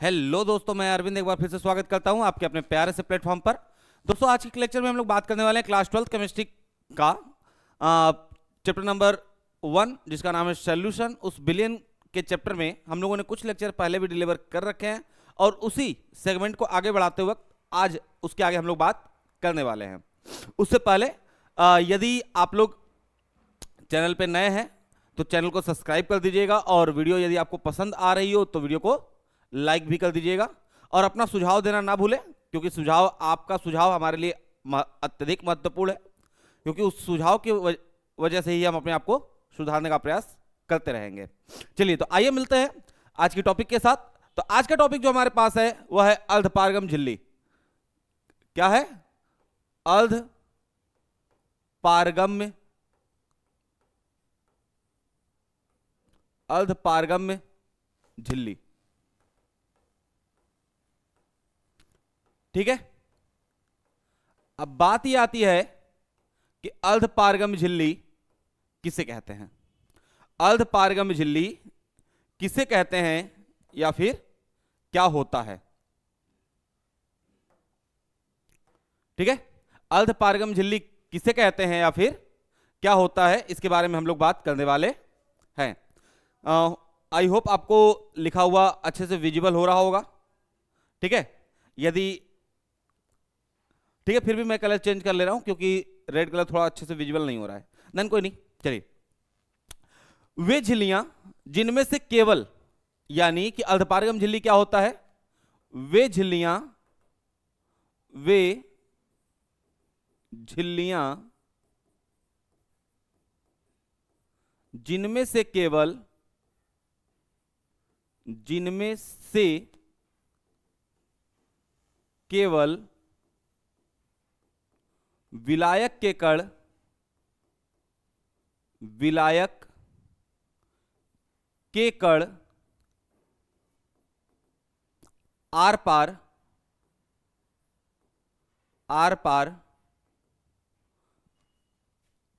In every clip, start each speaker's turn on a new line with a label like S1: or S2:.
S1: Hello दोस्तों, मैं अरविंद एक बार फिर से स्वागत करता हूं आपके अपने प्यारे से प्लेटफॉर्म पर। दोस्तों, आज के लेक्चर में हम लोग बात करने वाले हैं क्लास 12 केमिस्ट्री का चैप्टर नंबर 1, जिसका नाम है सॉल्यूशन। उस बिलियन के चैप्टर में हम लोगों ने कुछ लेक्चर पहले भी डिलीवर कर रखे हैं और उसी सेगमेंट को आगे बढ़ाते वक्त आज उसके आगे हम लोग बात करने वाले हैं। उससे पहले यदि आप लोग चैनल पे नए हैं तो चैनल को सब्सक्राइब कर दीजिएगा और वीडियो यदि आपको पसंद आ रही हो तो वीडियो को लाइक भी कर दीजिएगा और अपना सुझाव देना ना भूलें, क्योंकि आपका सुझाव हमारे लिए अत्यधिक महत्वपूर्ण है, क्योंकि उस सुझाव की वजह से ही हम अपने आप को सुधारने का प्रयास करते रहेंगे। चलिए, तो आइए मिलते हैं आज की टॉपिक के साथ। तो आज का टॉपिक जो हमारे पास है वह है अर्धपारगम झिल्ली। क्या है? अर्धपारगम्य झिल्ली। ठीक है, अब बात ये आती है कि अर्धपारगम्य झिल्ली किसे कहते हैं, अर्धपारगम्य झिल्ली किसे कहते हैं या फिर क्या होता है। ठीक है, अर्धपारगम्य झिल्ली किसे कहते हैं या फिर क्या होता है, इसके बारे में हम लोग बात करने वाले हैं। आई होप आपको लिखा हुआ अच्छे से विजिबल हो रहा होगा। ठीक है, यदि ठीक है फिर भी मैं कलर चेंज कर ले रहा हूं क्योंकि रेड कलर थोड़ा अच्छे से विजिबल नहीं हो रहा है। नन कोई नहीं, चलिए। वे झिल्लियां जिनमें से केवल, यानी कि अर्धपारगम झिल्ली क्या होता है? वे झिल्लियां जिनमें से केवल विलायक के कण आर पार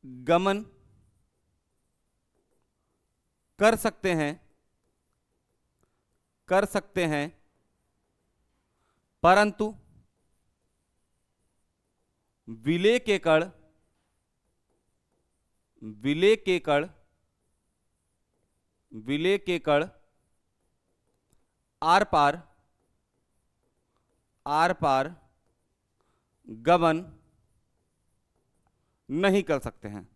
S1: गमन कर सकते हैं, परंतु विलेय के कण आर पार गमन नहीं कर सकते हैं,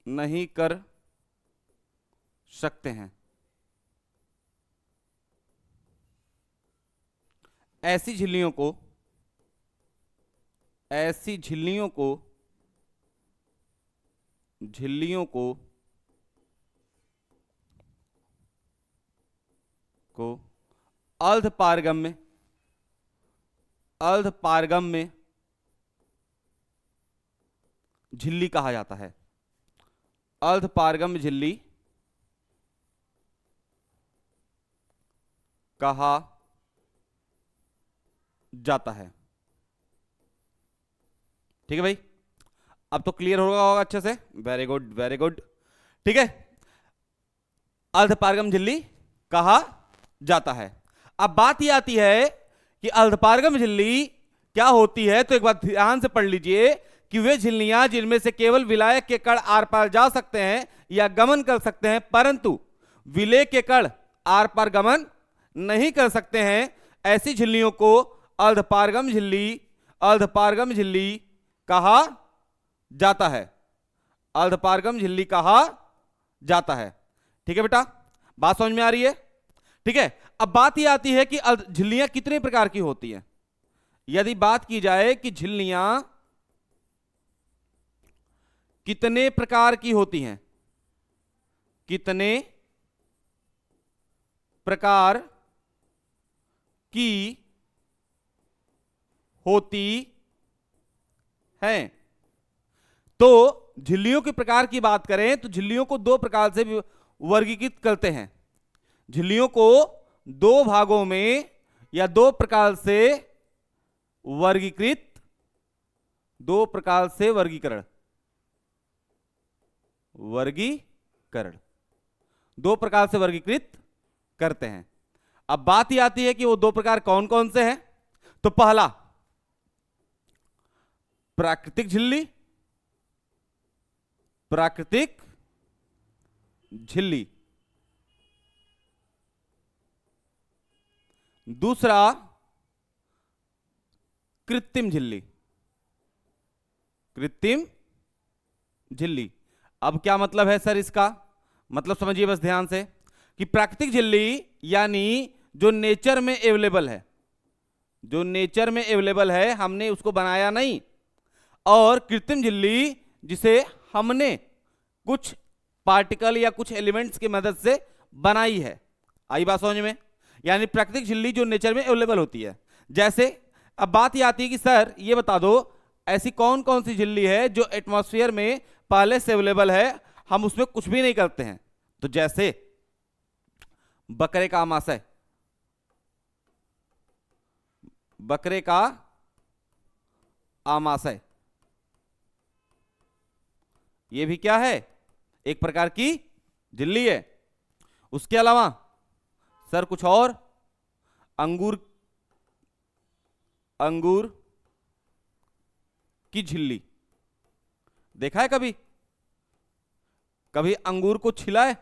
S1: नहीं कर सकते हैं। ऐसी झिल्लियों को अर्धपारगम्य झिल्ली कहा जाता है। अर्धपारगम्य झिल्ली कहा जाता है। ठीक है भाई, अब तो क्लियर होगा अच्छे से। Very good, very good. ठीक है, अर्धपारगम झिल्ली कहा जाता है। अब बात यह आती है कि अर्धपारगम झिल्ली क्या होती है, तो एक बार ध्यान से पढ़ लीजिए कि वे झिल्लियां जिनमें से केवल विलायक के कण आर पार जा सकते हैं या गमन कर सकते हैं, परंतु विलेय के कण आर पार गमन नहीं कर सकते हैं, ऐसी झिल्लियों को अर्धपारगम झिल्ली कहा जाता है। अर्धपारगम झिल्ली कहा जाता है। ठीक है बेटा, बात समझ में आ रही है? ठीक है, अब बात यह आती है कि झिल्लियां कितने प्रकार की होती हैं। यदि बात की जाए कि झिल्लियां कितने प्रकार की होती हैं, कितने प्रकार की होती हैं, तो झिल्लियों के प्रकार की बात करें तो झिल्लियों को दो प्रकार से वर्गीकृत करते हैं। झिल्लियों को दो भागों में या दो प्रकार से वर्गीकृत, वर्गीकरण दो प्रकार से वर्गीकृत करते हैं। अब बात ये आती है कि वो दो प्रकार कौन कौन से हैं। तो पहला प्राकृतिक झिल्ली, प्राकृतिक झिल्ली। दूसरा कृत्रिम झिल्ली, कृत्रिम झिल्ली। अब क्या मतलब है सर इसका? मतलब समझिए बस ध्यान से कि प्राकृतिक झिल्ली यानी जो नेचर में अवेलेबल है, जो नेचर में अवेलेबल है, हमने उसको बनाया नहीं। और कृत्रिम झिल्ली जिसे हमने कुछ पार्टिकल या कुछ एलिमेंट्स की मदद से बनाई है। आई बात समझ में? यानी प्राकृतिक झिल्ली जो नेचर में अवेलेबल होती है। जैसे अब बात ये आती है कि सर ये बता दो ऐसी कौन कौन सी झिल्ली है जो एटमॉस्फेयर में पहले से अवेलेबल है, हम उसमें कुछ भी नहीं करते हैं। तो जैसे बकरे का आमाशय, बकरे का आमाशय, ये भी क्या है? एक प्रकार की झिल्ली है। उसके अलावा सर कुछ और, अंगूर, अंगूर की झिल्ली देखा है कभी? कभी अंगूर को छिला है?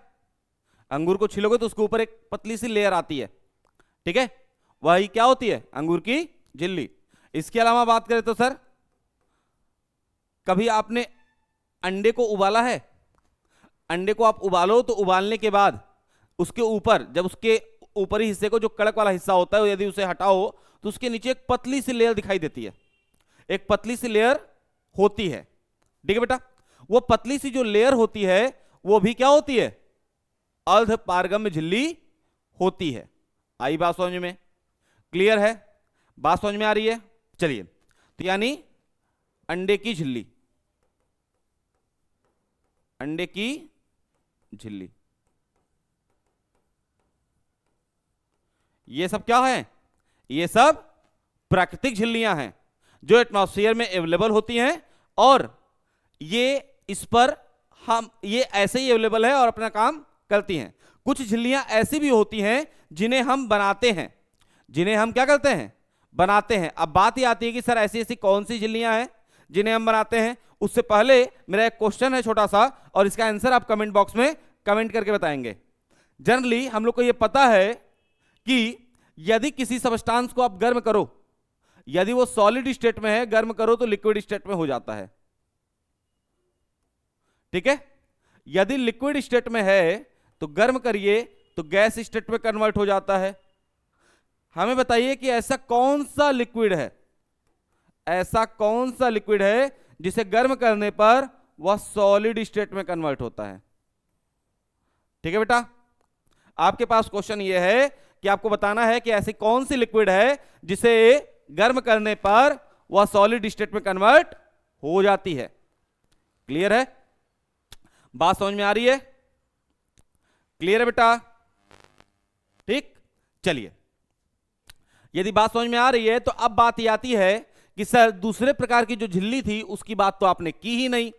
S1: अंगूर को छिलोगे तो उसके ऊपर एक पतली सी लेयर आती है, ठीक है, वही क्या होती है? अंगूर की झिल्ली। इसके अलावा बात करें तो सर कभी आपने अंडे को उबाला है? अंडे को आप उबालो तो उबालने के बाद उसके ऊपर, जब उसके ऊपरी हिस्से को जो कड़क वाला हिस्सा होता है यदि उसे हटाओ तो उसके नीचे एक पतली सी लेयर दिखाई देती है, एक पतली सी लेयर होती है, ठीक है बेटा। वो पतली सी जो लेयर होती है वो भी क्या होती है? अर्ध पारगम्य झिल्ली होती है। आई बात समझ में? क्लियर है? बात समझ में आ रही है? चलिए, तो यानी अंडे की झिल्ली, अंडे की झिल्ली, ये सब क्या है? ये सब प्राकृतिक झिल्लियां हैं जो एटमॉस्फेयर में अवेलेबल होती हैं और ये इस पर हम ये ऐसे ही अवेलेबल है और अपना काम करती हैं। कुछ झिल्लियां ऐसी भी होती हैं जिन्हें हम बनाते हैं, जिन्हें हम क्या करते हैं? बनाते हैं। अब बात ये आती है कि सर ऐसी ऐसी कौन सी झिल्लियां हैं जिन्हें हम बनाते हैं? उससे पहले मेरा एक क्वेश्चन है छोटा सा और इसका आंसर आप कमेंट बॉक्स में कमेंट करके बताएंगे। जनरली हम लोग को यह पता है कि यदि किसी सब्सटेंस को आप गर्म करो, यदि वो सॉलिड स्टेट में है, गर्म करो तो लिक्विड स्टेट में हो जाता है, ठीक है। यदि लिक्विड स्टेट में है तो गर्म करिए तो गैस स्टेट में कन्वर्ट हो जाता है। हमें बताइए कि ऐसा कौन सा लिक्विड है, ऐसा कौन सा लिक्विड है जिसे गर्म करने पर वह सॉलिड स्टेट में कन्वर्ट होता है? ठीक है बेटा, आपके पास क्वेश्चन यह है कि आपको बताना है कि ऐसी कौन सी लिक्विड है जिसे गर्म करने पर वह सॉलिड स्टेट में कन्वर्ट हो जाती है। क्लियर है? बात समझ में आ रही है? क्लियर है बेटा? ठीक, चलिए, यदि बात समझ में आ रही है तो अब बात ये आती है कि सर दूसरे प्रकार की जो झिल्ली थी उसकी बात तो आपने की ही नहीं,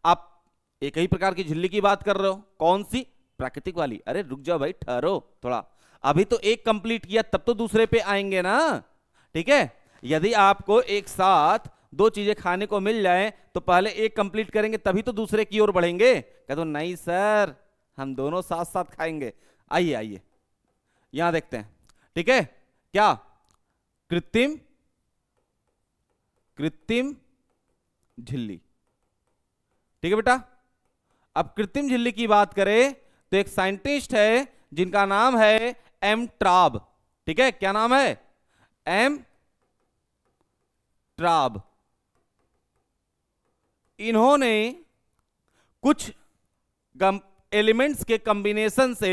S1: आप एक ही प्रकार की झिल्ली की बात कर रहे हो। कौन सी? प्राकृतिक वाली। अरे रुक जाओ भाई, ठहरो थोड़ा, अभी तो एक कंप्लीट किया तब तो दूसरे पे आएंगे ना, ठीक है। यदि आपको एक साथ दो चीजें खाने को मिल जाए तो पहले एक कंप्लीट करेंगे तभी तो दूसरे की ओर बढ़ेंगे। कहते हो नहीं सर हम दोनों साथ साथ खाएंगे। आइए आइए यहां देखते हैं, ठीक है। क्या? कृत्रिम, कृत्रिम झिल्ली, ठीक है बेटा। अब कृत्रिम झिल्ली की बात करें तो एक साइंटिस्ट है जिनका नाम है एम ट्राब, ठीक है। क्या नाम है? एम ट्राब। इन्होंने कुछ एलिमेंट्स के कॉम्बिनेशन से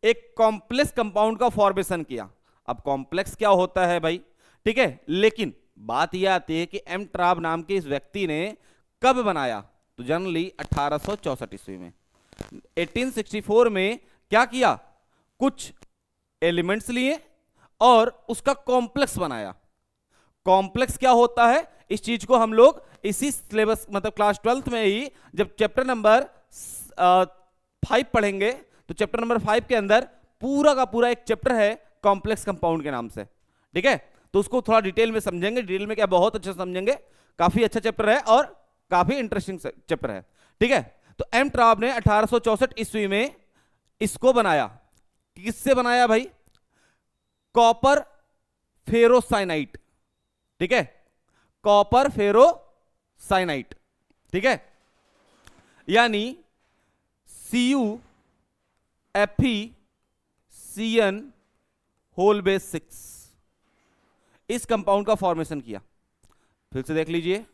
S1: एक कॉम्प्लेक्स कंपाउंड का फॉर्मेशन किया। अब कॉम्प्लेक्स क्या होता है भाई, ठीक है, लेकिन बात यह आती है कि एम ट्राब नाम के इस व्यक्ति ने कब बनाया? तो जनरली 1864 ईस्वी में। 1864 में क्या किया? कुछ एलिमेंट्स लिए और उसका कॉम्प्लेक्स बनाया। कॉम्प्लेक्स क्या होता है इस चीज को हम लोग इसी सिलेबस मतलब क्लास 12th में ही जब चैप्टर नंबर 5 पढ़ेंगे तो चैप्टर नंबर 5 के अंदर पूरा का पूरा एक चैप्टर है कॉम्प्लेक्स कंपाउंड के नाम से, ठीक है। तो उसको थोड़ा डिटेल में समझेंगे, डिटेल में क्या, बहुत अच्छे से समझेंगे। काफी अच्छा चैप्टर है और काफी इंटरेस्टिंग चैप्टर है, ठीक है। तो एम ट्राब ने 1864 ईस्वी में इसको बनाया। किससे बनाया भाई? कॉपर फेरोसाइनाइट, ठीक है, कॉपर फेरोसाइनाइट, ठीक है, यानी CuFeCN होल बेस 6, इस कंपाउंड का फॉर्मेशन किया। फिर से देख लीजिए,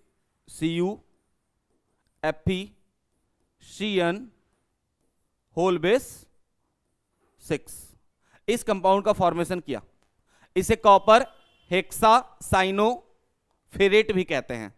S1: CuFeCN होल बेस 6, इस कंपाउंड का फॉर्मेशन किया। इसे कॉपर हेक्सासाइनोफेरेट भी कहते हैं।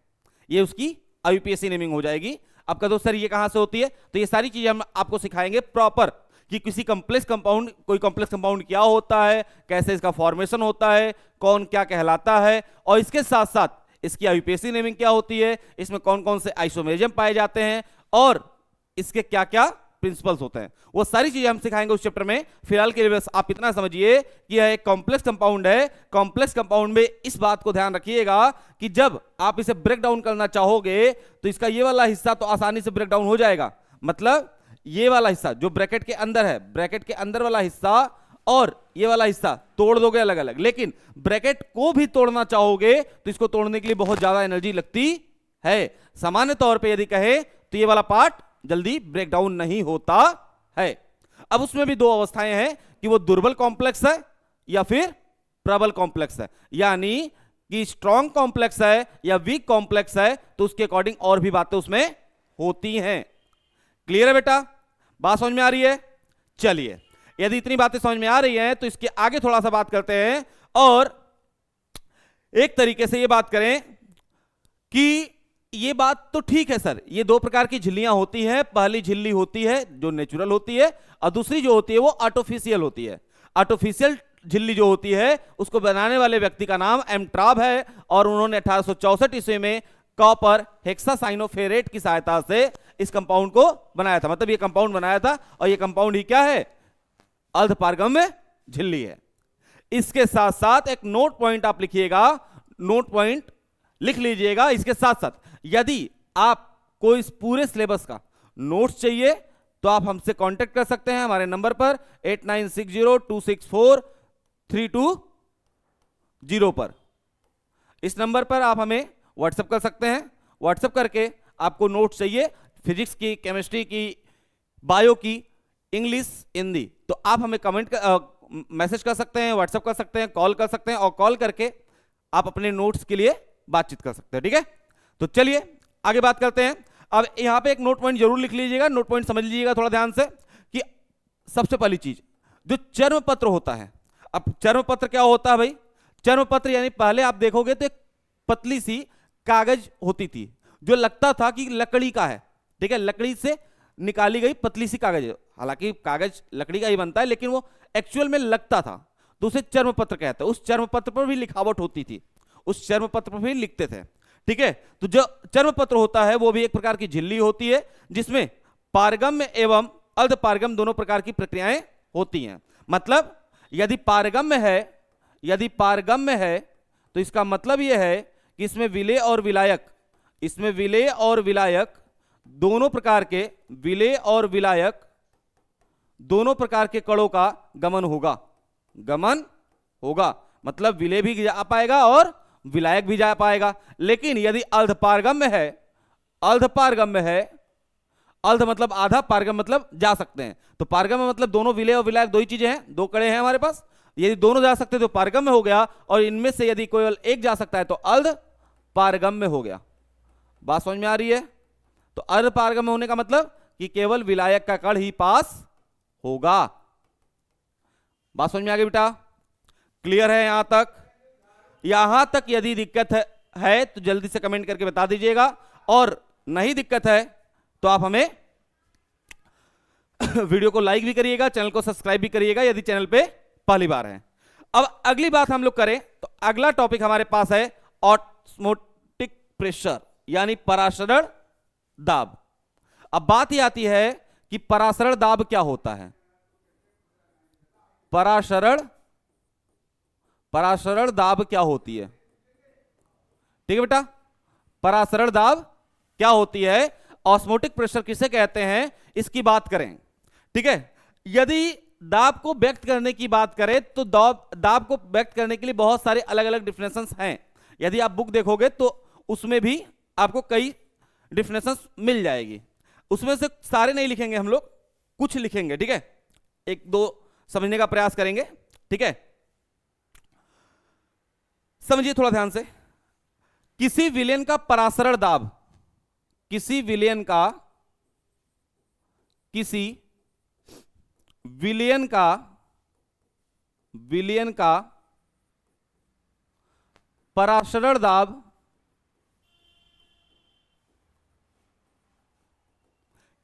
S1: ये उसकी IUPAC नेमिंग हो जाएगी। अब कहो सर ये कहां से होती है? तो ये सारी चीजें हम आपको सिखाएंगे प्रॉपर, कि किसी कॉम्प्लेक्स कंपाउंड, कोई कॉम्प्लेक्स कंपाउंड क्या होता है, कैसे इसका फॉर्मेशन होता है, कौन क्या कहलाता है, और इसके साथ साथ इसकी IUPAC नेमिंग क्या होती है, इसमें कौन कौन से आइसोमेरिज्म पाए जाते हैं, और इसके क्या क्या प्रिंसिपल्स होते हैं, वो सारी चीजें हम सिखाएंगे उस चैप्टर में। फिलहाल के लिए बस आप इतना समझिए कि यह एक कॉम्प्लेक्स कंपाउंड है। कॉम्प्लेक्स कंपाउंड में इस बात को ध्यान रखिएगा कि जब आप इसे ब्रेक डाउन करना चाहोगे तो इसका ये वाला हिस्सा तो आसानी से ब्रेक डाउन हो जाएगा, मतलब ये वाला हिस्सा जो ब्रैकेट के अंदर है, ब्रैकेट के अंदर वाला हिस्सा और ये वाला हिस्सा तोड़ दोगे अलग अलग, लेकिन ब्रैकेट को भी तोड़ना चाहोगे तो इसको तोड़ने के लिए बहुत ज्यादा एनर्जी लगती है। सामान्य तौर पे यदि कहे तो ये वाला पार्ट जल्दी ब्रेक डाउन नहीं होता है। अब उसमें भी दो अवस्थाएं हैं कि वो दुर्बल कॉम्प्लेक्स है या फिर प्रबल कॉम्प्लेक्स है, यानी कि स्ट्रॉन्ग कॉम्प्लेक्स है या वीक कॉम्प्लेक्स है, तो उसके अकॉर्डिंग और भी बातें उसमें होती हैं। क्लियर है बेटा? बात समझ में आ रही है? चलिए, यदि इतनी बातें समझ में आ रही हैं तो इसके आगे थोड़ा सा बात करते हैं और एक तरीके से ये बात करें कि ये बात तो ठीक है सर, ये दो प्रकार की झिल्लियां होती हैं। पहली झिल्ली होती है जो नेचुरल होती है और दूसरी जो होती है वो आर्टिफिशियल होती है। आर्टिफिशियल झिल्ली जो होती है उसको बनाने वाले व्यक्ति का नाम एम ट्राब है और उन्होंने 1864 ईस्वी में कॉपर हेक्सासाइनोफेरेट की सहायता से इस कंपाउंड को बनाया था। मतलब ये कंपाउंड बनाया था और ये कंपाउंड ही क्या है? अर्धपारगम्य झिल्ली है। इसके साथ साथ एक नोट पॉइंट आप लिखिएगा, नोट पॉइंट लिख लीजिएगा। इसके साथ साथ यदि आपको इस पूरे सिलेबस का नोट्स चाहिए तो आप हमसे कांटेक्ट कर सकते हैं हमारे नंबर पर 8960264320 पर। इस नंबर पर आप हमें व्हाट्सएप कर सकते हैं। व्हाट्सएप करके आपको नोट्स चाहिए फिजिक्स की, केमिस्ट्री की, बायो की, इंग्लिश, हिंदी, तो आप हमें मैसेज कर सकते हैं, व्हाट्सएप कर सकते हैं, कॉल कर सकते हैं और कॉल करके आप अपने नोट्स के लिए बातचीत कर सकते हैं। ठीक है, तो चलिए आगे बात करते हैं। अब यहां पे एक नोट पॉइंट जरूर लिख लीजिएगा, नोट पॉइंट समझ लीजिएगा थोड़ा ध्यान से कि सबसे पहली चीज जो चर्म पत्र होता है। अब चर्म पत्र क्या होता है भाई? चर्म पत्र यानी पहले आप देखोगे तो एक पतली सी कागज होती थी जो लगता था कि लकड़ी का है। ठीक है, लकड़ी से निकाली गई पतली सी कागज, हालांकि कागज लकड़ी का ही बनता है लेकिन वो एक्चुअल में लगता था, तो उसे चर्म पत्र कहते हैं। उस चर्म पत्र पर भी लिखावट होती थी, उस चर्म पत्र पर भी लिखते थे। ठीक है, तो जो चर्म पत्र होता है वो भी एक प्रकार की झिल्ली होती है जिसमें पारगम्य एवं अर्धपारगम्य दोनों प्रकार की प्रक्रियाएं होती हैं। मतलब यदि पारगम्य है तो इसका मतलब यह है कि इसमें विलेय और विलायक, इसमें विलेय और विलायक दोनों प्रकार के दोनों प्रकार के कणों का गमन होगा। मतलब विलेय भी जा पाएगा और विलायक भी जा पाएगा। लेकिन यदि अर्धपारगम्य है, अर्ध मतलब आधा, पारगम्य मतलब जा सकते हैं, तो पारगम्य मतलब दोनों विलेय और विलायक दो ही चीजें हैं, दो कड़े हैं हमारे पास। यदि दोनों जा सकते तो पारगम्य हो गया और इनमें से यदि कोई एक जा सकता है तो अर्ध पारगम्य हो गया। बात समझ में आ रही है? तो अर्ध पारगम्य होने का मतलब कि केवल विलायक का कण ही पास होगा। बात समझ में आ गई बेटा? क्लियर है यहां तक? यहां तक यदि दिक्कत है तो जल्दी से कमेंट करके बता दीजिएगा, और नहीं दिक्कत है तो आप हमें वीडियो को लाइक भी करिएगा, चैनल को सब्सक्राइब भी करिएगा यदि चैनल पे पहली बार है। अब अगली बात हम लोग करें तो अगला टॉपिक हमारे पास है ऑस्मोटिक प्रेशर यानी परासरण दाब। अब बात यह आती है कि परासरण दाब क्या होता है। परासरण दाब क्या होती है? ठीक है बेटा, परासरण दाब क्या होती है, ऑस्मोटिक प्रेशर किसे कहते हैं, इसकी बात करें। ठीक है, यदि दाब को व्यक्त करने की बात करें तो दाब को व्यक्त करने के लिए बहुत सारे अलग अलग डिफिनेशंस हैं। यदि आप बुक देखोगे तो उसमें भी आपको कई डिफिनेशंस मिल जाएगी। उसमें से सारे नहीं लिखेंगे हम लोग, कुछ लिखेंगे। ठीक है, एक दो समझने का प्रयास करेंगे। ठीक है, समझिए थोड़ा ध्यान से। किसी विलयन का परासरण दाब, किसी विलयन का परासरण दाब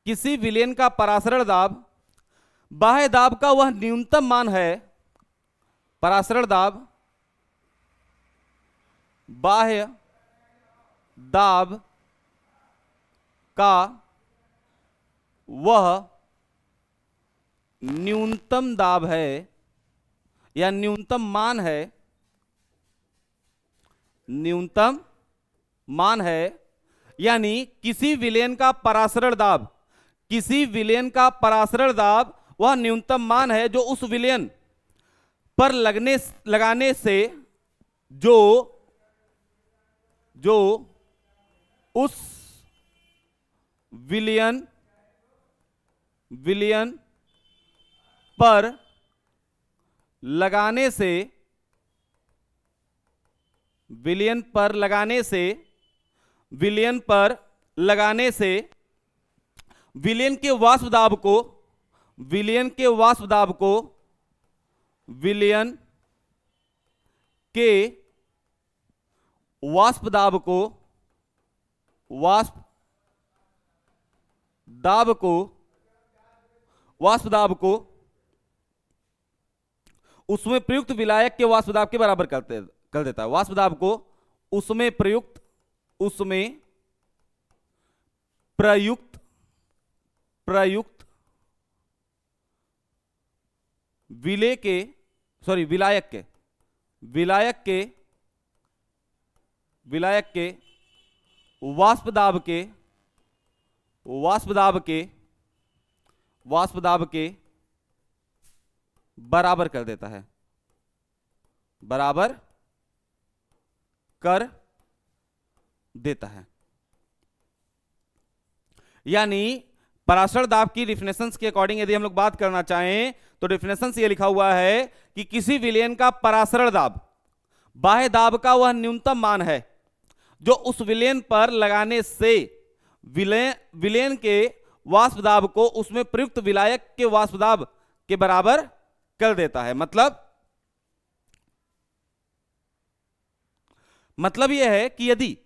S1: किसी विलयन का परासरण दाब बाह्य दाब का वह न्यूनतम मान है। परासरण दाब बाह्य दाब का वह न्यूनतम दाब है या न्यूनतम मान है, न्यूनतम मान है। यानी किसी विलयन का परासरण दाब, किसी विलयन का परासरण दाब वह न्यूनतम मान है जो उस विलयन पर लगाने से जो उस विलयन पर लगाने से विलयन पर विलयन के वाष्प दाब को विलयन के वाष्प दाब को उसमें प्रयुक्त विलायक के वाष्प दाब के बराबर कर देता है। वाष्प दाब को उसमें प्रयुक्त विलायक के वाष्प दाब के बराबर कर देता है, बराबर कर देता है। यानी परासरण दाब की डिफिनेशंस के अकॉर्डिंग यदि हम लोग बात करना चाहें तो डिफिनेशंस ये लिखा हुआ है कि किसी विलयन का परासरण दाब बाह्य दाब का वह न्यूनतम मान है जो उस विलयन पर लगाने से विलयन के वाष्प दाब को उसमें प्रयुक्त विलायक के वाष्प दाब के बराबर कर देता है। मतलब यह है कि यदि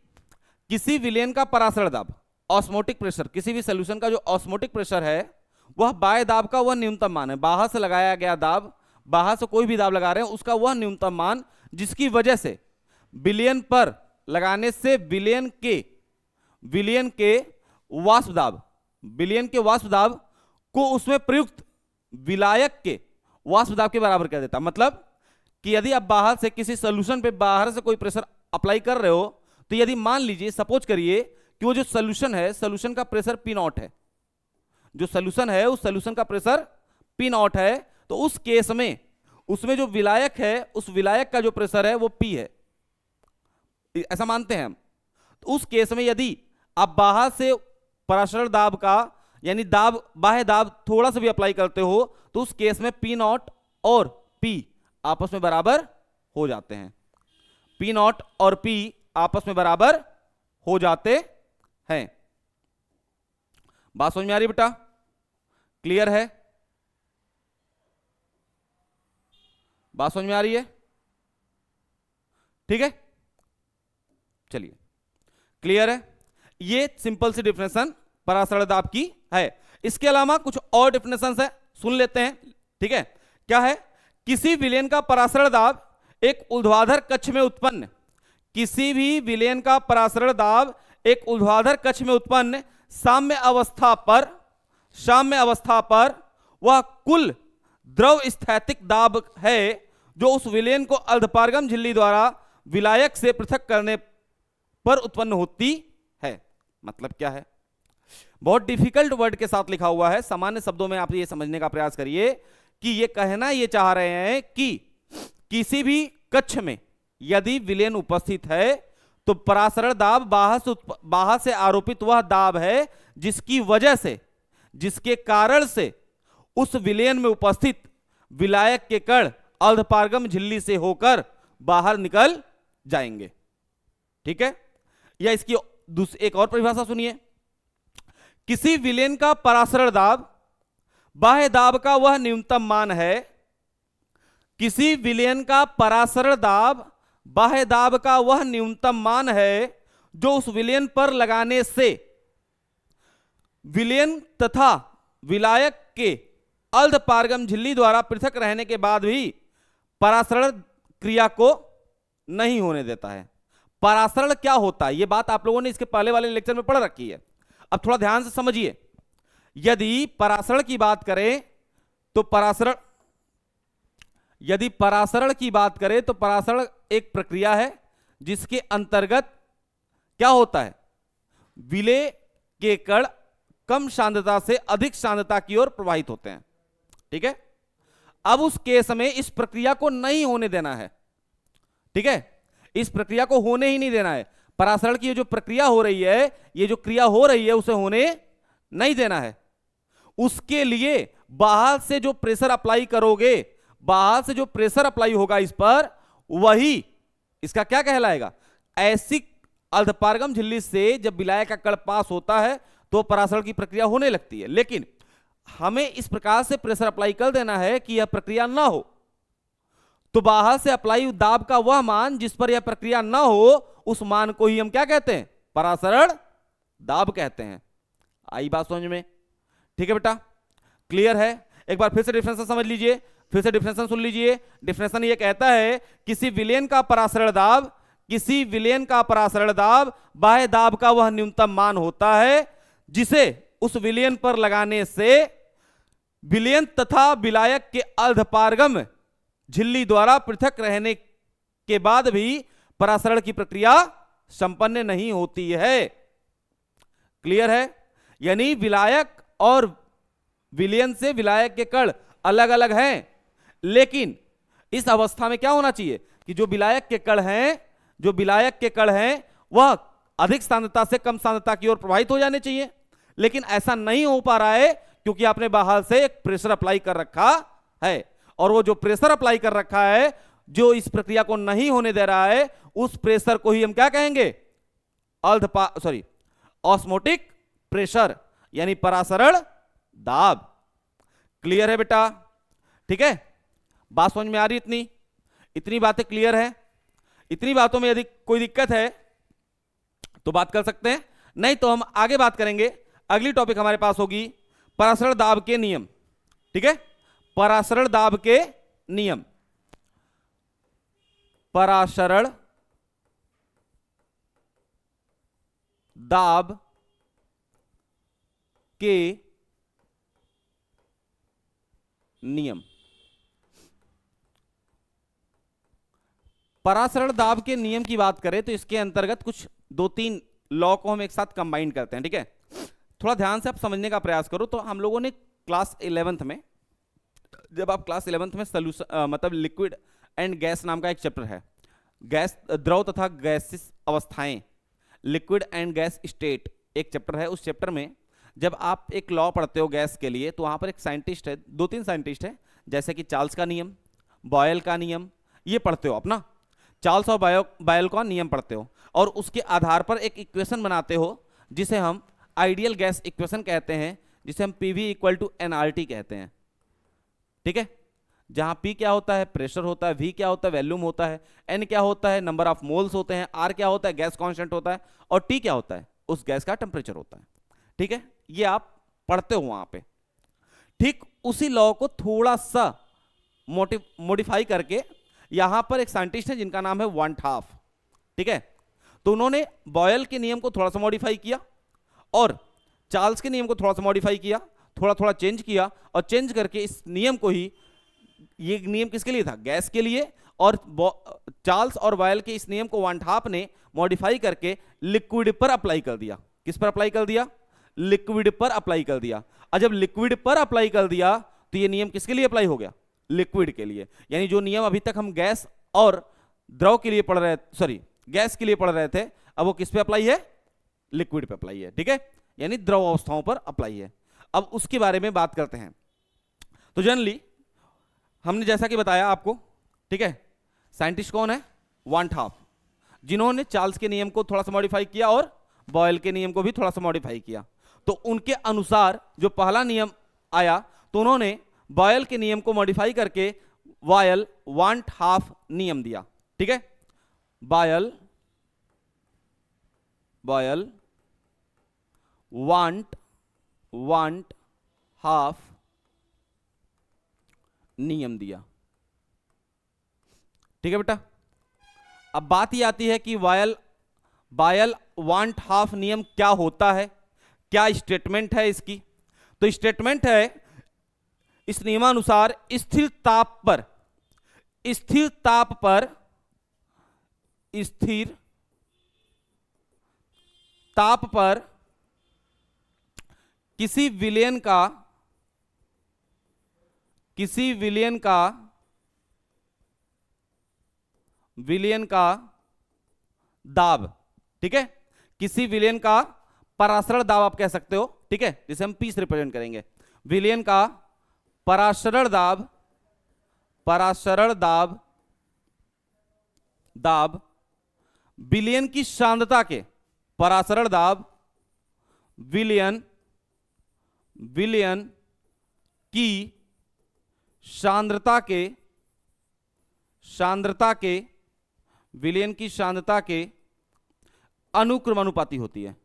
S1: किसी विलयन का परासरण दाब, ऑस्मोटिक प्रेशर, किसी भी सॉल्यूशन का जो ऑस्मोटिक प्रेशर है वह बाह्य दाब का वह न्यूनतम मान है, बाहर से लगाया गया दाब, बाहर से कोई भी दाब लगा रहे हैं उसका वह न्यूनतम मान जिसकी वजह से विलयन पर लगाने से विलयन के वाष्प दाब को उसमें प्रयुक्त विलायक के वाष्प दाब के बराबर कर देता। मतलब कि यदि आप बाहर से किसी सॉल्यूशन पे बाहर से कोई प्रेशर अप्लाई कर रहे हो तो यदि मान लीजिए, सपोज करिए कि वो जो सॉल्यूशन है, सॉल्यूशन का प्रेशर P0 है, जो सॉल्यूशन है उस सॉल्यूशन का प्रेशर P0 है, तो उस केस में उसमें जो विलायक है उस विलायक का जो प्रेशर है वो P है, ऐसा मानते हैं हम। तो उस केस में यदि आप बाहर से परासरण दाब का यानी बाह्य दाब थोड़ा सा भी अप्लाई करते हो तो उस केस में P0 और P आपस में बराबर हो जाते हैं, P0 और P आपस में बराबर हो जाते हैं। बात समझ में आ रही बेटा? क्लियर है? बात समझ में आ रही है? ठीक है, चलिए, क्लियर है। ये सिंपल सी डिफिनेशन परासरण दाब की है। इसके अलावा कुछ और डिफिनेशन है, सुन लेते हैं। ठीक है, क्या है? किसी विलयन का परासरण दाब एक ऊर्ध्वाधर कक्ष में उत्पन्न, किसी भी विलयन का परासरण दाब एक ऊर्ध्वाधर कक्ष में उत्पन्न साम्य अवस्था पर वह कुल द्रव स्थैतिक दाब है जो उस विलयन को अर्धपारगम झिल्ली द्वारा विलायक से पृथक करने पर उत्पन्न होती है। मतलब क्या है? बहुत डिफिकल्ट वर्ड के साथ लिखा हुआ है, सामान्य शब्दों में आप ये समझने का प्रयास करिए कि ये कहना ये चाह रहे हैं कि किसी भी कक्ष में यदि विलयन उपस्थित है तो परासरण दाब बाहर से आरोपित वह दाब है जिसकी वजह से, जिसके कारण से उस विलयन में उपस्थित विलायक के कण अर्धपारगम झिल्ली से होकर बाहर निकल जाएंगे। ठीक है? या इसकी एक और परिभाषा सुनिए। किसी विलयन का परासरण दाब बाह्य दाब का वह न्यूनतम मान है। किसी विलयन का परासरण दाब बाह्य दाब का वह न्यूनतम मान है जो उस विलयन पर लगाने से विलयन तथा विलायक के अर्धपारगम झिल्ली द्वारा पृथक रहने के बाद भी परासरण क्रिया को नहीं होने देता है। परासरण क्या होता है, यह बात आप लोगों ने इसके पहले वाले लेक्चर में पढ़ रखी है। अब थोड़ा ध्यान से समझिए। यदि परासरण की बात करें तो यदि परासरण की बात करें तो परासरण एक प्रक्रिया है जिसके अंतर्गत क्या होता है, विलेय के कण कम सांद्रता से अधिक सांद्रता की ओर प्रवाहित होते हैं। ठीक है? अब उस केस में इस प्रक्रिया को नहीं होने देना है। ठीक है? इस प्रक्रिया को होने ही नहीं देना है। परासरण की जो प्रक्रिया हो रही है, ये जो क्रिया हो रही है उसे होने नहीं देना है। उसके लिए बाहर से जो प्रेशर अप्लाई करोगे, बाहर से जो प्रेशर अप्लाई होगा इस पर, वही इसका क्या कहलाएगा, ऐसी अर्धपारगम झिल्ली से जब विलायक का कण पास होता है तो परासरण की प्रक्रिया होने लगती है। लेकिन हमें इस प्रकार से प्रेशर अप्लाई कर देना है कि यह प्रक्रिया ना हो। तो बाहर से अप्लाई दाब का वह मान जिस पर यह प्रक्रिया ना हो, उस मान को ही हम क्या कहते हैं, परासरण दाब कहते हैं। आई बात समझ में? ठीक है बेटा, क्लियर है? एक बार फिर से डिफरेंशन समझ लीजिए, फिर से डिफरेंशन सुन लीजिए। डिफरेंशन ये कहता है किसी विलयन का परासरण दाब, किसी विलयन का परासरण दाब बाह्य दाब का वह न्यूनतम मान होता है जिसे उस विलयन पर लगाने से विलयन तथा विलायक के अर्धपारगम झिल्ली द्वारा पृथक रहने के बाद भी परासरण की प्रक्रिया संपन्न नहीं होती है। क्लियर है? यानी विलायक और विलयन से विलायक के कण अलग अलग हैं, लेकिन इस अवस्था में क्या होना चाहिए कि जो विलायक के कण हैं, जो विलायक के कण हैं वह अधिक सांद्रता से कम सांद्रता की ओर प्रवाहित हो जाने चाहिए। लेकिन ऐसा नहीं हो पा रहा है क्योंकि आपने बाहर से एक प्रेशर अप्लाई कर रखा है, और वो जो प्रेशर अप्लाई कर रखा है जो इस प्रक्रिया को नहीं होने दे रहा है, उस प्रेशर को ही हम क्या कहेंगे, ऑस्मोटिक प्रेशर, यानी परासरण दाब। क्लियर है बेटा? ठीक है, बात समझ में आ रही? इतनी बातें क्लियर है? इतनी बातों में यदि कोई दिक्कत है तो बात कर सकते हैं, नहीं तो हम आगे बात करेंगे। अगली टॉपिक हमारे पास होगी परासरण दाब के नियम। ठीक है, परासरण दाब के नियम। परासरण दाब के नियम। परासरण दाब के नियम की बात करें तो इसके अंतर्गत कुछ 2-3 लॉ को हम एक साथ कंबाइन करते हैं। ठीक है, थोड़ा ध्यान से आप समझने का प्रयास करो। तो हम लोगों ने क्लास 11th में, जब आप क्लास 11th में सॉल्यूशन मतलब लिक्विड एंड गैस नाम का एक चैप्टर है, गैस द्रव तथा गैसिस अवस्थाएं, लिक्विड एंड गैस स्टेट एक चैप्टर है। उस चैप्टर में जब आप एक लॉ पढ़ते हो गैस के लिए, तो वहां पर एक साइंटिस्ट है, 2-3 साइंटिस्ट है, जैसे कि चार्ल्स का नियम, बॉयल का नियम, ये पढ़ते हो अपना। चार्ल्स और बॉयल का नियम पढ़ते हो और उसके आधार पर एक इक्वेशन बनाते हो जिसे हम आइडियल गैस इक्वेशन कहते हैं, जिसे हम पीवी इक्वल टू एनआरटी कहते हैं। ठीक है, जहां पी क्या होता है, प्रेशर होता है, वी क्या होता है, वैल्यूम होता है, एन क्या होता है, नंबर ऑफ मोल्स होते हैं, आर क्या होता है, गैस कांस्टेंट होता है, और टी क्या होता है, उस गैस का टेम्परेचर होता है। ठीक है, ये आप पढ़ते हो वहां पे। ठीक उसी लॉ को थोड़ा सा मॉडिफाई करके यहां पर एक साइंटिस्ट है जिनका नाम है वन हाफ। ठीक है, तो उन्होंने बॉयल के नियम को थोड़ा सा मॉडिफाई किया और चार्ल्स के नियम को थोड़ा सा मॉडिफाई किया, थोड़ा थोड़ा चेंज किया, और चेंज करके इस नियम को ही ये नियम किसके लिए था? गैस के लिए। और चार्ल्स और बॉयल के इस नियम को वान हाफ ने मॉडिफाई करके लिक्विड पर अप्लाई कर दिया। किस पर अप्लाई कर दिया? लिक्विड पर अप्लाई कर दिया। और जब लिक्विड पर अप्लाई कर दिया तो ये नियम किसके लिए अप्लाई हो गया? लिक्विड के लिए। यानी जो नियम अभी तक हम गैस और द्रव के लिए पढ़ रहे, सॉरी गैस के लिए पढ़ रहे थे, अब वो किस पे अप्लाई है? लिक्विड पे अप्लाई है। ठीक है, यानी द्रव अवस्थाओं पर अप्लाई है। अब उसके बारे में बात करते हैं। तो जनरली हमने जैसा कि बताया आपको, ठीक है, साइंटिस्ट कौन है? वान हाफ, जिन्होंने चार्ल्स के नियम को थोड़ा सा मॉडिफाई किया और बॉयल के नियम को भी थोड़ा सा मॉडिफाई किया। तो उनके अनुसार जो पहला नियम आया, तो उन्होंने बॉयल के नियम को मॉडिफाई करके बॉयल वान हाफ नियम दिया। ठीक है, बॉयल वांट हाफ नियम दिया। ठीक है बेटा, अब बात ये आती है कि बॉयल वांट हाफ नियम क्या होता है, क्या स्टेटमेंट है इसकी? तो स्टेटमेंट है, इस नियमानुसार स्थिर ताप पर किसी विलयन का दाब, ठीक है, किसी विलयन का परासरण दाब आप कह सकते हो, ठीक है, जिसे हम पी से रिप्रेजेंट करेंगे। विलयन का परासरण दाब विलयन की सांद्रता के, परासरण दाब विलयन की सांद्रता के विलयन की सांद्रता के अनुक्रमानुपाती होती है।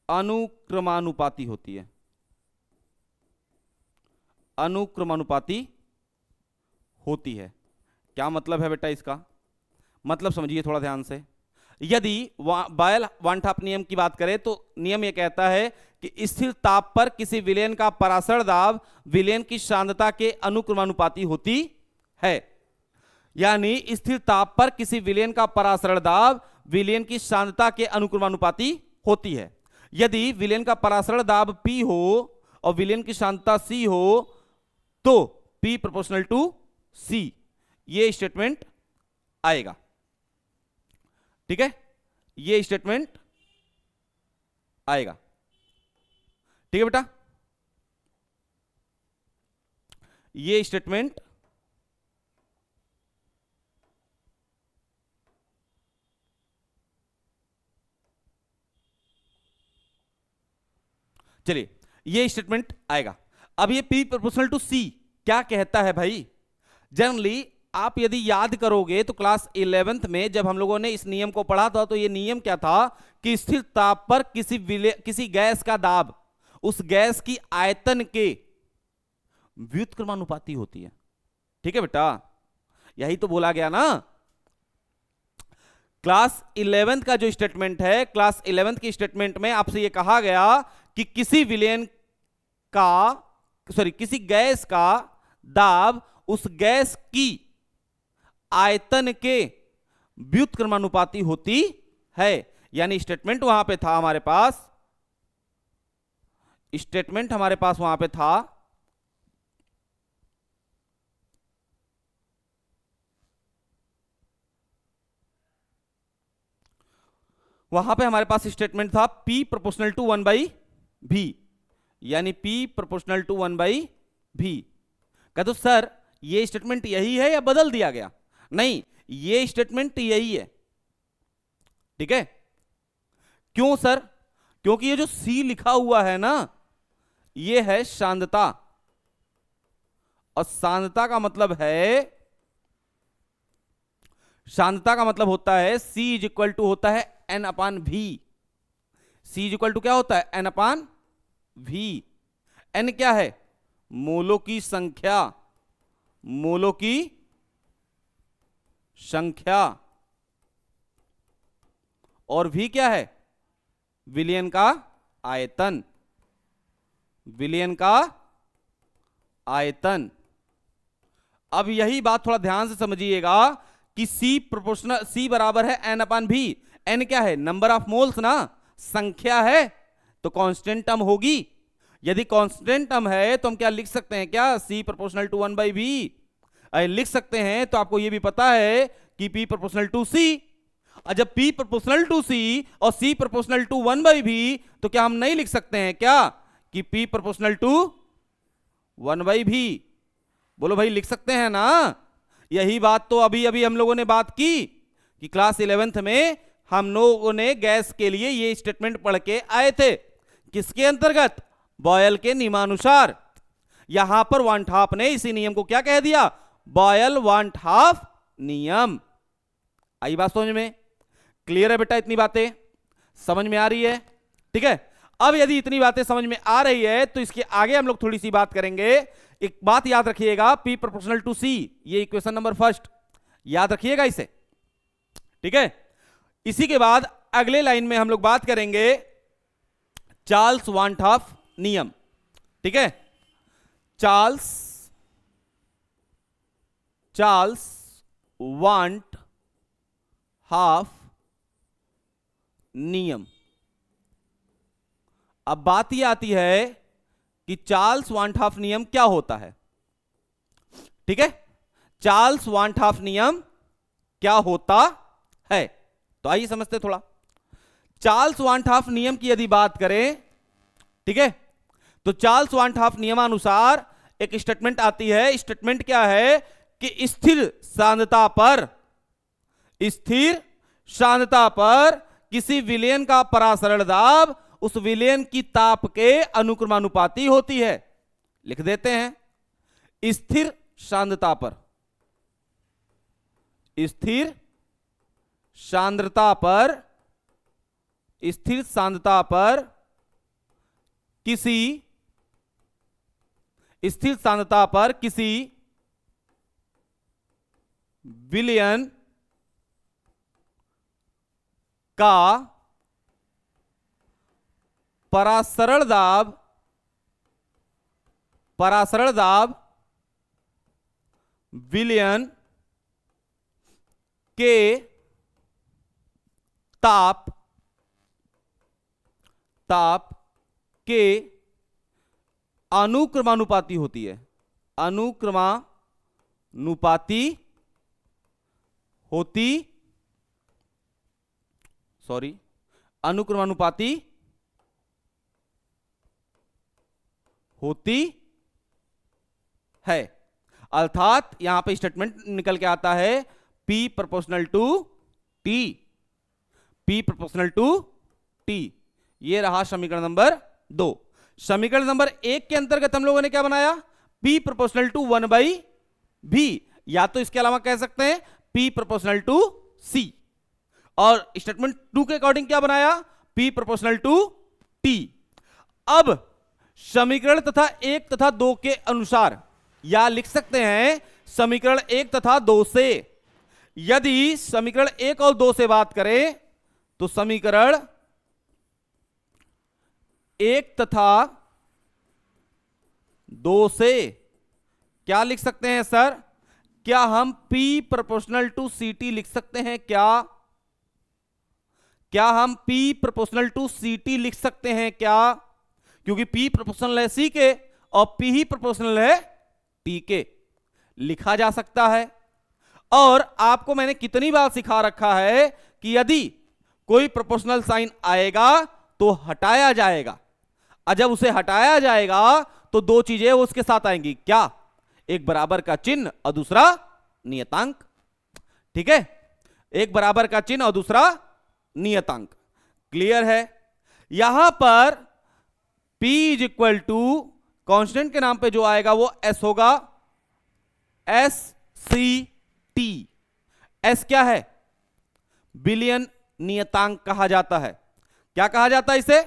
S1: अनुक्रमानुपाती होती है। क्या मतलब है बेटा इसका? मतलब समझिए थोड़ा ध्यान से। यदि बॉयल वान हाफ नियम की बात करें तो नियम यह कहता है कि स्थिर ताप पर किसी विलयन का परासरण दाब विलयन की सांद्रता के अनुक्रमानुपाती होती है। यानी स्थिर ताप पर किसी विलयन का परासरण दाब विलयन की सांद्रता के अनुक्रमानुपाती होती है। यदि विलयन का परासरण दाब P हो और विलयन की सांद्रता C हो तो P प्रोपोर्शनल टू C, ये स्टेटमेंट आएगा। ठीक है, ये स्टेटमेंट आएगा। ठीक है बेटा, ये स्टेटमेंट चलिए, ये स्टेटमेंट आएगा। अब ये P प्रोपोर्शनल टू C क्या कहता है भाई? जनरली आप यदि याद करोगे तो क्लास 11th में जब हम लोगों ने इस नियम को पढ़ा था तो ये नियम क्या था कि स्थिर ताप पर किसी गैस का दाब उस गैस की आयतन के व्युत्क्रमानुपाती होती है। ठीक है बेटा, यही तो बोला गया ना। क्लास 11th का जो स्टेटमेंट है, क्लास 11th की स्टेटमेंट में आपसे यह कहा गया कि किसी गैस का दाब उस गैस की आयतन के व्युत्क्रमानुपाती होती है। यानी स्टेटमेंट वहां पे था हमारे पास, वहां पे था हमारे पास स्टेटमेंट था P प्रोपोर्शनल टू 1/V, यानी P प्रोपोर्शनल टू 1/V। कह दो सर ये स्टेटमेंट यही है या बदल दिया गया? नहीं, ये स्टेटमेंट यही है। ठीक है, क्यों सर? क्योंकि ये जो C लिखा हुआ है ना, ये है सांद्रता, और सांद्रता का मतलब होता है C इज इक्वल टू होता है N/V। C is equal to क्या होता है? N/V। N क्या है? मोलों की संख्या, और V क्या है? विलयन का आयतन। अब यही बात थोड़ा ध्यान से समझिएगा कि C बराबर है N/V। N क्या है? नंबर ऑफ मोल्स ना, संख्या है, तो कांस्टेंट टर्म होगी। यदि कांस्टेंट टर्म है तो हम क्या लिख सकते हैं? क्या C प्रोपोर्शनल टू 1/V लिख सकते हैं। तो आपको यह भी पता है कि P प्रोपोर्शनल टू C, और जब P प्रोपोर्शनल टू C और C प्रोपोर्शनल टू 1/V, तो क्या हम नहीं लिख सकते हैं क्या कि P प्रोपोर्शनल टू 1/V? बोलो भाई, लिख सकते हैं ना। यही बात तो अभी अभी हम लोगों ने बात की कि क्लास 11th में हम लोगों ने गैस के लिए ये स्टेटमेंट पढ़ के आए थे। किसके अंतर्गत? बॉयल के नियमानुसार। यहां पर वांट हाफ ने इसी नियम को क्या कह दिया? बॉयल वांट हाफ नियम। आई बात समझ में? क्लियर है बेटा? इतनी बातें समझ में आ रही है? ठीक है। अब यदि इतनी बातें समझ में आ रही है तो इसके आगे हम लोग थोड़ी सी बात करेंगे। एक बात याद रखिएगा, P प्रोपोर्शनल टू C, ये इक्वेशन नंबर फर्स्ट याद रखिएगा इसे। ठीक है। इसी के बाद अगले लाइन में हम लोग बात करेंगे चार्ल्स वांट हाफ नियम। ठीक है। चार्ल्स वांट हाफ नियम। अब बात यह आती है कि चार्ल्स वांट हाफ नियम क्या होता है। ठीक है। चार्ल्स वांट हाफ नियम क्या होता है, तो आइए समझते थोड़ा। चार्ल्स वांट हाफ नियम की यदि बात करें, ठीक है, तो चार्ल्स वांट हाफ नियमानुसार एक स्टेटमेंट आती है। स्टेटमेंट क्या है कि स्थिर सांद्रता पर किसी विलयन का परासरण दाब उस विलयन की ताप के अनुक्रमानुपाती होती है। लिख देते हैं, स्थिर सांद्रता पर किसी विलयन का परासरण दाब विलयन के ताप के अनुक्रमानुपाती होती है। अनुक्रमानुपाती होती है। अर्थात यहां पे स्टेटमेंट निकल के आता है P प्रोपोर्शनल टू T। ये रहा समीकरण नंबर 2। समीकरण नंबर 1 के अंतर्गत हम लोगों ने क्या बनाया? P प्रोपोर्शनल टू 1/V, या तो इसके अलावा कह सकते हैं P प्रोपोर्शनल टू C। और स्टेटमेंट 2 के अकॉर्डिंग क्या बनाया? P proportional to T। अब समीकरण तथा 1 तथा 2 के अनुसार, या लिख सकते हैं समीकरण 1 तथा 2 से। यदि समीकरण 1 और 2 से बात करें तो समीकरण 1 तथा 2 से क्या लिख सकते हैं सर? क्या हम P प्रोपोर्शनल टू CT लिख सकते हैं? क्या हम P प्रोपोर्शनल टू CT लिख सकते हैं क्या? क्योंकि P प्रोपोर्शनल है C के और P ही प्रोपोर्शनल है T के। लिखा जा सकता है। और आपको मैंने कितनी बार सिखा रखा है कि यदि कोई प्रोपोर्शनल साइन आएगा तो हटाया जाएगा, और जब उसे हटाया जाएगा तो दो चीजें उसके साथ आएंगी। क्या? एक बराबर का चिन्ह और दूसरा नियतांक। ठीक है, एक बराबर का चिन्ह और दूसरा नियतांक। क्लियर है? यहां पर P is equal to constant के नाम पे जो आएगा वो S होगा, SCT। S क्या है? विलयन नियतांक कहा जाता है। क्या कहा जाता है इसे?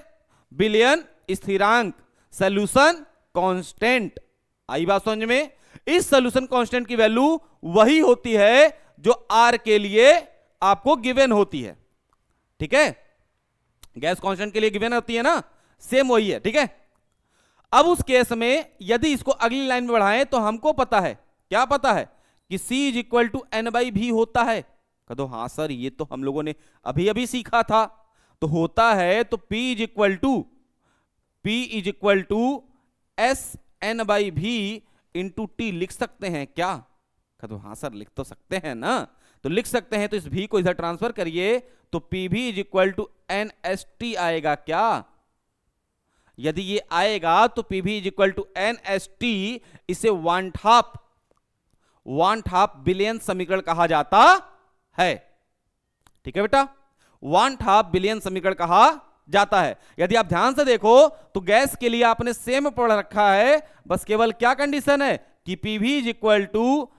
S1: विलयन स्थिरांक, सॉल्यूशन कांस्टेंट। आई बात समझ में? इस सॉल्यूशन कांस्टेंट की वैल्यू वही होती है जो R के लिए आपको गिवन होती है। ठीक है, गैस कांस्टेंट के लिए गिवन होती है ना, सेम वही है। ठीक है, अब उस केस में यदि इसको अगली लाइन में बढ़ाएं तो हमको पता है क्या पता है कि C is equal to N by V होता है? कह दो हाँ सर, ये तो हम लोगों ने अभी अभी सीखा था। तो होता है तो P is equal to S N by V into T लिख सकते हैं क्या? कह दो हाँ सर, लिख तो सकते हैं ना। तो लिख सकते हैं, तो इस भी को इधर ट्रांसफर करिए तो P V is equal to N S T आएगा क्या? यदि ये आएगा तो P V is equal to N S T, इसे वन हाफ बिलियन समीकरण कहा जाता है। ठीक है बेटा, वन हाफ बिलियन समीकरण कहा जाता है। यदि आप ध्यान से देखो तो गैस के लिए आपने सेम पढ़ रखा है, बस केवल क्या कंडीशन है कि P V is equal to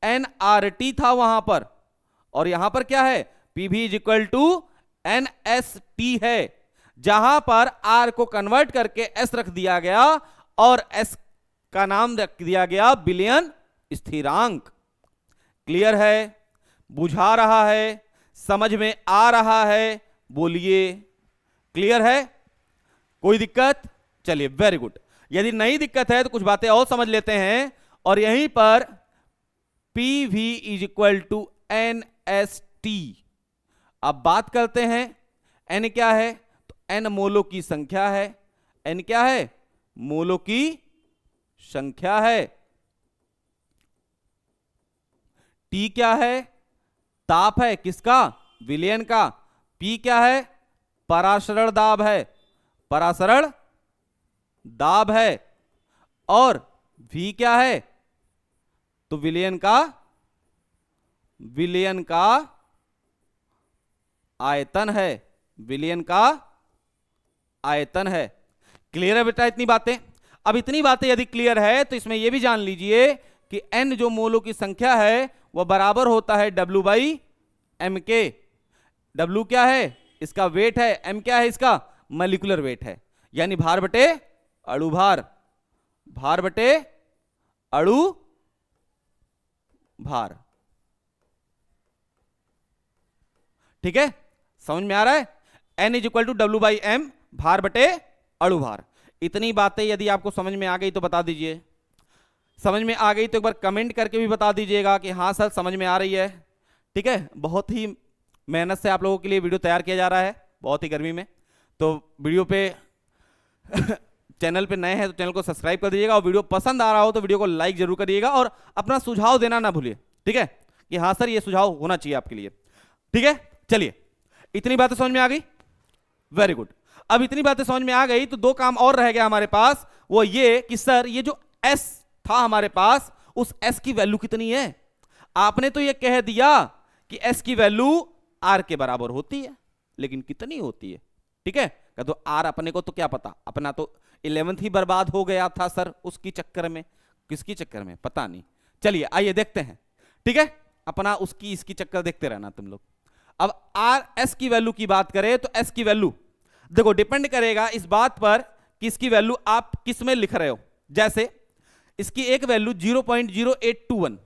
S1: N R T था वहां पर, और यहां पर क्या है, P V is equal to N S T है, जहां पर आर को कन्वर्ट करके एस रख दिया गया और एस का नाम रख दिया गया बिलियन स्थिरांक। क्लियर है? बुझा रहा है? समझ में आ रहा है? बोलिए क्लियर है? कोई दिक्कत? चलिए वेरी गुड। यदि नहीं दिक्कत है तो कुछ बातें और समझ लेते हैं, और यहीं पर P V is equal to N S T. अब बात करते हैं, एन क्या है? तो एन मोलों की संख्या है। एन क्या है? मोलों की संख्या है। टी क्या है? ताप है। किसका? विलयन का। पी क्या है? परासरण दाब है। परासरण दाब है। और वी क्या है? तो विलयन का आयतन है। विलयन का आयतन है। क्लियर है बेटा इतनी बातें? अब इतनी बातें यदि क्लियर है तो इसमें यह भी जान लीजिए कि एन जो मोलों की संख्या है वह बराबर होता है डब्ल्यू बाई एम के। डब्ल्यू क्या है? इसका वेट है। एम क्या है? इसका मॉलिक्यूलर वेट है, यानी भार बटे अणु भार। भार बटे अणु भार। ठीक है, समझ में आ रहा है? N is equal to W by M, भार बटे अणु भार। इतनी बातें यदि आपको समझ में आ गई तो बता दीजिए। समझ में आ गई तो एक बार कमेंट करके भी बता दीजिएगा कि हाँ सर समझ में आ रही है। ठीक है, बहुत ही मेहनत से आप लोगों के लिए वीडियो तैयार किया जा रहा है, बहुत ही गर्मी में। तो वीडियो पे चैनल पे नए हैं तो चैनल को सब्सक्राइब कर दीजिएगा, और वीडियो पसंद आ रहा हो तो वीडियो को लाइक जरूर करिएगा, और अपना सुझाव देना ना भूलिए। ठीक है, कि हाँ सर ये सुझाव होना चाहिए आपके लिए। ठीक है, चलिए इतनी बातें समझ में आ गई? Very good. अब इतनी बातें समझ में आ गई तो दो काम और रह गया हमारे पास, वो ये कि सर ये जो एस था हमारे पास, उस एस की वैल्यू कितनी है? आपने तो ये कह दिया कि एस की वैल्यू आर के बराबर होती है, लेकिन कितनी होती है? ठीक है, कह दो आर अपने को तो क्या पता, अपना तो 11th ही बर्बाद हो गया था सर उसकी चक्कर में। किसकी चक्कर में पता नहीं, चलिए आइए देखते हैं। ठीक है, अपना उसकी इसकी चक्कर देखते रहना तुम लोग। अब आर एस की वैल्यू की बात करें तो एस की वैल्यू देखो डिपेंड करेगा इस बात पर कि इसकी वैल्यू आप किस में लिख रहे हो। जैसे इसकी एक वैल्यू 0.0821,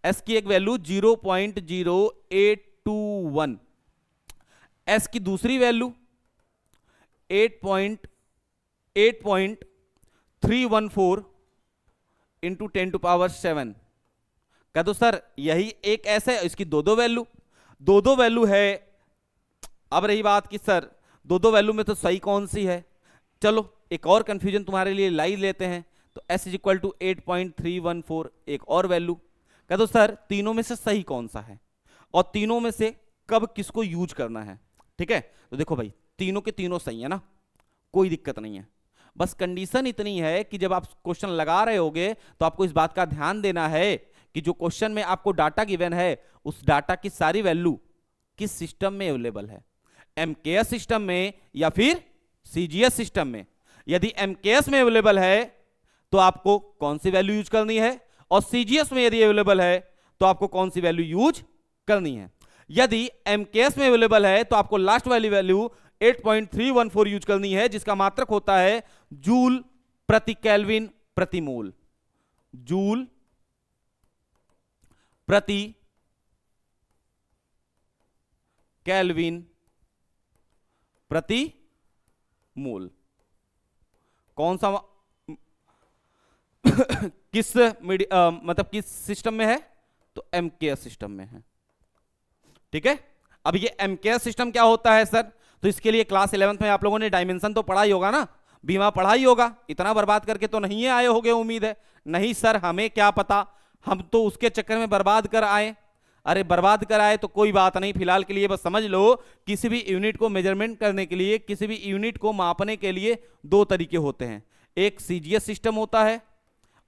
S1: एस की एक वैल्यू 0.0821, एस की दूसरी वैल्यू 8.314 इंटू 10⁻⁷। कह दो सर यही एक एस है, इसकी दो वैल्यू है। अब रही बात कि सर दो वैल्यू में तो सही कौन सी है? चलो एक और कंफ्यूजन तुम्हारे लिए लाई लेते हैं। तो s इज इक्वल टू 8.314 एक और वैल्यू। कह दो सर तीनों में से सही कौन सा है, और तीनों में से कब किसको यूज करना है? ठीक है, तो देखो भाई तीनों के तीनों सही है ना, कोई दिक्कत नहीं है। बस कंडीशन इतनी है कि जब आप क्वेश्चन लगा रहे होगे तो आपको इस बात का ध्यान देना है कि जो क्वेश्चन में आपको डाटा गिवन है उस डाटा की सारी वैल्यू किस सिस्टम में अवेलेबल है, एमकेएस सिस्टम में या फिर सीजीएस सिस्टम में। यदि एमकेएस में अवेलेबल है तो आपको कौन सी वैल्यू यूज करनी है, और सीजीएस में यदि अवेलेबल है तो आपको कौन सी वैल्यू यूज करनी है। यदि एमकेएस में अवेलेबल है तो आपको लास्ट वाली वैल्यू 8.314 यूज करनी है, जिसका मात्रक होता है जूल प्रति केल्विन प्रति मोल। जूल प्रति केल्विन प्रति मोल। कौन सा किस मतलब किस सिस्टम में है, तो एमकेएस सिस्टम में है। ठीक है, अब ये एमकेएस सिस्टम क्या होता है सर, तो इसके लिए क्लास 11th में आप लोगों ने डायमेंशन तो पढ़ा ही होगा ना, बीमा पढ़ा ही होगा, इतना बर्बाद करके तो नहीं आए होगे उम्मीद है। नहीं सर, हमें क्या पता, हम तो उसके चक्कर में बर्बाद कर आए। अरे बर्बाद कर आए तो कोई बात नहीं, फिलहाल के लिए बस समझ लो, किसी भी यूनिट को मेजरमेंट करने के लिए, किसी भी यूनिट को मापने के लिए दो तरीके होते हैं, एक सीजीएस सिस्टम होता है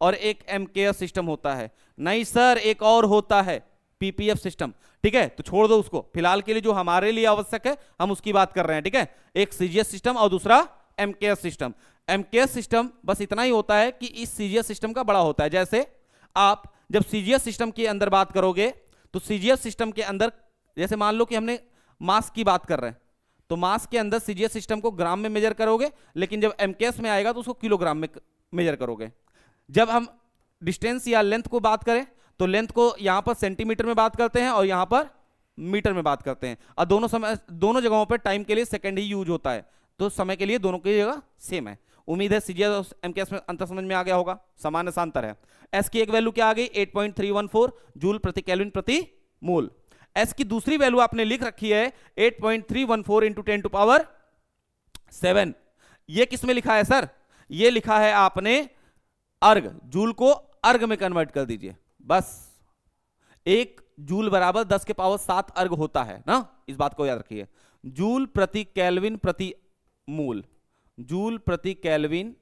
S1: और एक एमकेएस सिस्टम होता है। नहीं सर, एक और होता है पीपीएफ सिस्टम। ठीक है, तो छोड़ दो उसको, फिलहाल के लिए जो हमारे लिए आवश्यक है हम उसकी बात कर रहे हैं। ठीक है, एक सीजीएस सिस्टम और दूसरा एमकेएस सिस्टम। एमकेएस सिस्टम बस इतना ही होता है कि इस सीजीएस सिस्टम का बड़ा होता है। जैसे आप जब सीजीएस सिस्टम के अंदर बात करोगे तो सीजीएस सिस्टम के अंदर, जैसे मान लो कि हमने मास की बात कर रहे हैं, तो मास के अंदर सीजीएस सिस्टम को ग्राम में मेजर करोगे, लेकिन जब एमकेएस में आएगा तो उसको किलोग्राम में मेजर करोगे। जब हम डिस्टेंस या लेंथ को बात करें तो लेंथ को यहां पर सेंटीमीटर में बात करते हैं और यहां पर मीटर में बात करते हैं, और दोनों जगहों पर टाइम के लिए सेकंड ही यूज होता है, तो समय के लिए दोनों की जगह सेम है। उम्मीद है सीजीएस और एमकेएस में अंतर समझ में आ गया होगा, सामान्य सा अंतर है। एस की एक वैल्यू क्या आ गई, 8.314 जूल प्रति केल्विन प्रति मोल। एस की दूसरी वैल्यू आपने लिख रखी है 8.314 इंटू 10 टू पावर 7। ये किस में लिखा है सर, ये लिखा है आपने अर्ग, जूल को अर्ग में कन्वर्ट कर दीजिए बस। 1 जूल बराबर 10 के पावर 7 अर्ग होता है ना, इस बात को याद रखिए। जूल प्रति केल्विन प्रति मोल, जूल प्रति केल्विन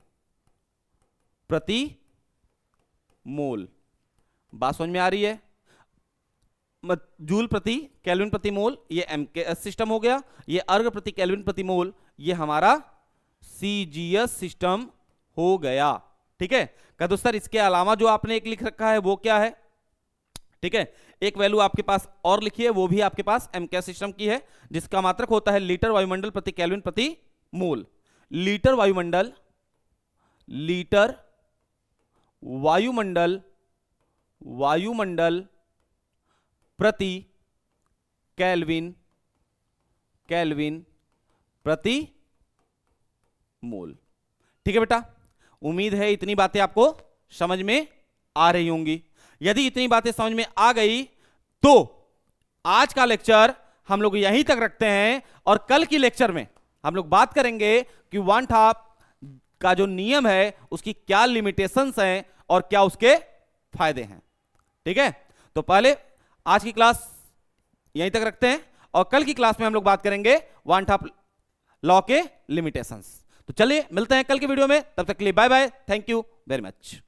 S1: प्रति मोल, बात समझ में आ रही है। जूल प्रति केल्विन प्रति मोल ये एमकेएस सिस्टम हो गया, ये अर्ग प्रति केल्विन प्रति मोल ये हमारा सीजीएस सिस्टम हो गया। ठीक है, कदो सर इसके अलावा जो आपने एक लिख रखा है वो क्या है। ठीक है, एक वैल्यू आपके पास और लिखी है, वो भी आपके पास एमकेएस सिस्टम की है, जिसका मात्रक होता है लीटर वायुमंडल प्रति केल्विन प्रति मोल। लीटर वायुमंडल, लीटर वायुमंडल, वायुमंडल प्रति केल्विन, केल्विन प्रति मोल। ठीक है बेटा, उम्मीद है इतनी बातें आपको समझ में आ रही होंगी। यदि इतनी बातें समझ में आ गई तो आज का लेक्चर हम लोग यहीं तक रखते हैं, और कल की लेक्चर में हम लोग बात करेंगे कि वन हाफ का जो नियम है उसकी क्या लिमिटेशंस हैं और क्या उसके फायदे हैं। ठीक है, तो पहले आज की क्लास यहीं तक रखते हैं, और कल की क्लास में हम लोग बात करेंगे वन हाफ लॉ के लिमिटेशंस। तो चलिए मिलते हैं कल के वीडियो में, तब तक के लिए bye bye, thank you very much.